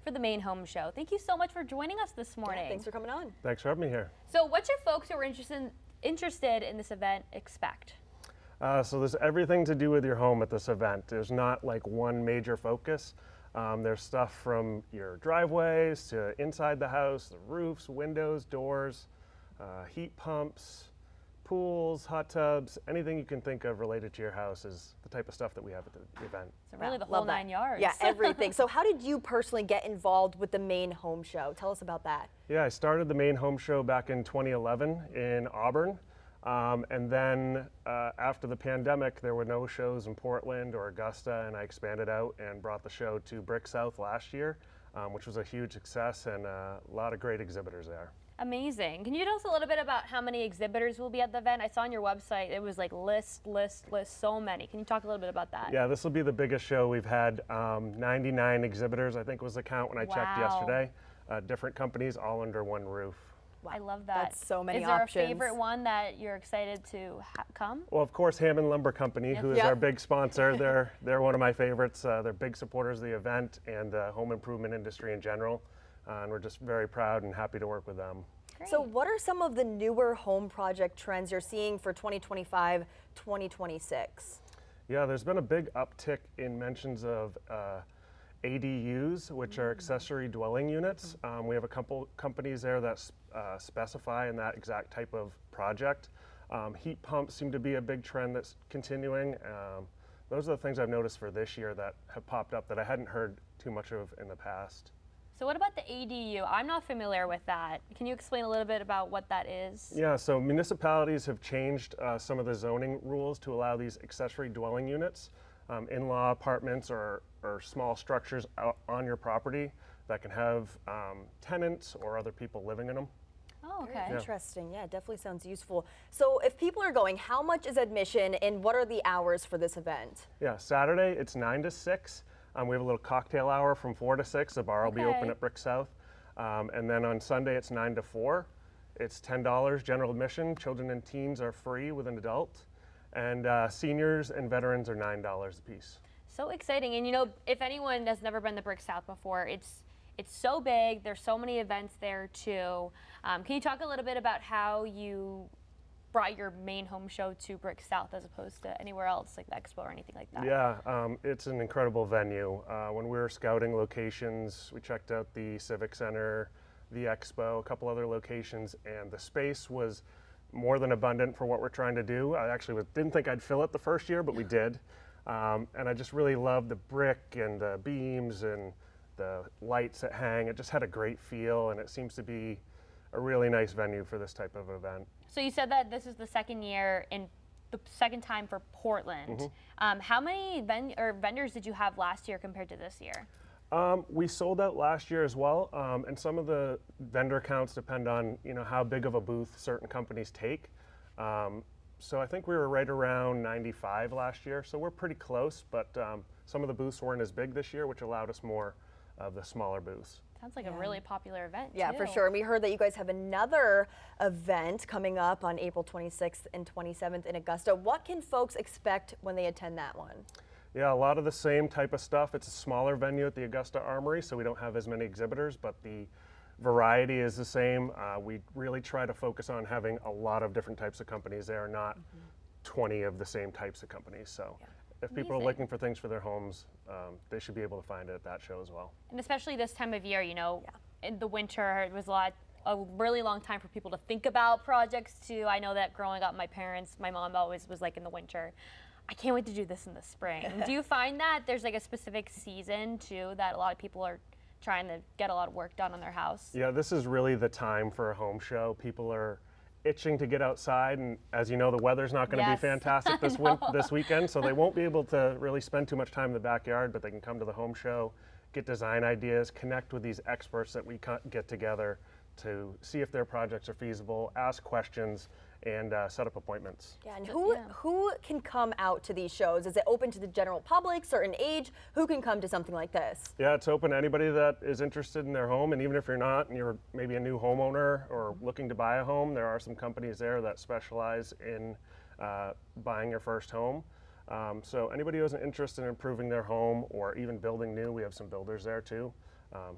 for the Maine Home Show. Thank you so much for joining us this morning. Yeah, thanks for coming on. Thanks for having me here. So what should folks who are interested in this event expect? So there's everything to do with your home at this event. There's not like one major focus. There's stuff from your driveways to inside the house, the roofs, windows, doors, heat pumps, pools, hot tubs, anything you can think of related to your house is the type of stuff that we have at the event. So really the whole 9 yards. Yeah, everything. So how did you personally get involved with the Maine Home Show? Tell us about that. Yeah, I started the Maine Home Show back in 2011 in Auburn. And then after the pandemic, there were no shows in Portland or Augusta, and I expanded out and brought the show to Brick South last year, which was a huge success and a lot of great exhibitors there. Amazing. Can you tell us a little bit about how many exhibitors will be at the event? I saw on your website it was like list, so many. Can you talk a little bit about that? Yeah, this will be the biggest show. We've had 99 exhibitors, I think was the count when I checked yesterday. Different companies all under one roof. Wow. I love that. That's so many options. Is there options. a favorite one that you're excited to come? Well, of course, Hammond Lumber Company, who is our big sponsor. They're one of my favorites. They're big supporters of the event and the home improvement industry in general. And we're just very proud and happy to work with them. Great. So what are some of the newer home project trends you're seeing for 2025, 2026? Yeah, there's been a big uptick in mentions of ADUs, which are accessory dwelling units. We have a couple companies there that specify in that exact type of project. Heat pumps seem to be a big trend that's continuing. Those are the things I've noticed for this year that have popped up that I hadn't heard too much of in the past. So what about the ADU? I'm not familiar with that. Can you explain a little bit about what that is? Yeah, so municipalities have changed some of the zoning rules to allow these accessory dwelling units, in-law apartments or small structures out on your property that can have tenants or other people living in them. Oh, okay. Very interesting. Yeah, definitely sounds useful. So if people are going, how much is admission and what are the hours for this event? Yeah, Saturday it's 9 to 6. We have a little cocktail hour from 4 to 6. The bar will be open at Brick South. And then on Sunday it's 9 to 4. It's $10 general admission. Children and teens are free with an adult. And seniors and veterans are $9 a piece. So exciting. And you know, if anyone has never been to Brick South before, it's so big. There's so many events there too. Can you talk a little bit about how you brought your Maine Home Show to Brick South as opposed to anywhere else like the Expo or anything like that? Yeah, it's an incredible venue. When we were scouting locations, we checked out the Civic Center, the Expo, a couple other locations, and the space was more than abundant for what we're trying to do. I actually didn't think I'd fill it the first year, but we did. And I just really loved the brick and the beams and the lights that hang. It just had a great feel, and it seems to be a really nice venue for this type of event. So you said that this is the second year and the second time for Portland. How many vendors did you have last year compared to this year? We sold out last year as well, and some of the vendor counts depend on how big of a booth certain companies take. So I think we were right around 95 last year, so we're pretty close, but some of the booths weren't as big this year, which allowed us more of the smaller booths. Sounds like a really popular event. Yeah, too. for sure. And we heard that you guys have another event coming up on April 26th and 27th in Augusta. What can folks expect when they attend that one? Yeah, a lot of the same type of stuff. It's a smaller venue at the Augusta Armory, so we don't have as many exhibitors, but the variety is the same. We really try to focus on having a lot of different types of companies there, not 20 of the same types of companies. So if people are looking for things for their homes, they should be able to find it at that show as well. And especially this time of year, in the winter, it was a really long time for people to think about projects too. I know that growing up, my mom always was like in the winter, I can't wait to do this in the spring. Do you find that there's like a specific season too that a lot of people are trying to get a lot of work done on their house? Yeah, this is really the time for a home show. People are itching to get outside, and as you know, the weather's not going to be fantastic this weekend, so they won't be able to really spend too much time in the backyard, but they can come to the home show, get design ideas, connect with these experts that we get together to see if their projects are feasible, ask questions, and set up appointments. Yeah, and who can come out to these shows? Is it open to the general public, certain age? Who can come to something like this? Yeah, it's open to anybody that is interested in their home, and even if you're not, and you're maybe a new homeowner or looking to buy a home, there are some companies there that specialize in buying your first home. So anybody who has an interest in improving their home or even building new, we have some builders there too.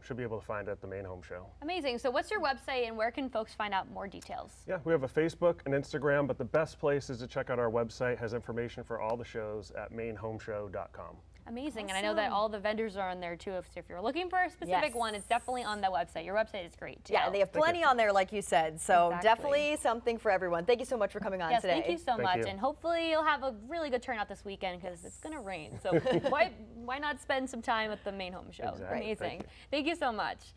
should be able to find it at the Maine Home Show. Amazing. So what's your website and where can folks find out more details? Yeah, we have a Facebook and Instagram, but the best place is to check out our website. It has information for all the shows at mainehomeshow.com. Amazing. And I know that all the vendors are on there too. So if you're looking for a specific one, it's definitely on the website. Your website is great too. Yeah, and they have plenty on there, like you said. So Exactly. definitely something for everyone. Thank you so much for coming on today. Thank you so Thank much. you. And hopefully you'll have a really good turnout this weekend because it's going to rain. So why not spend some time at the Maine Home Show? Exactly. Amazing. Thank you. Thank you so much.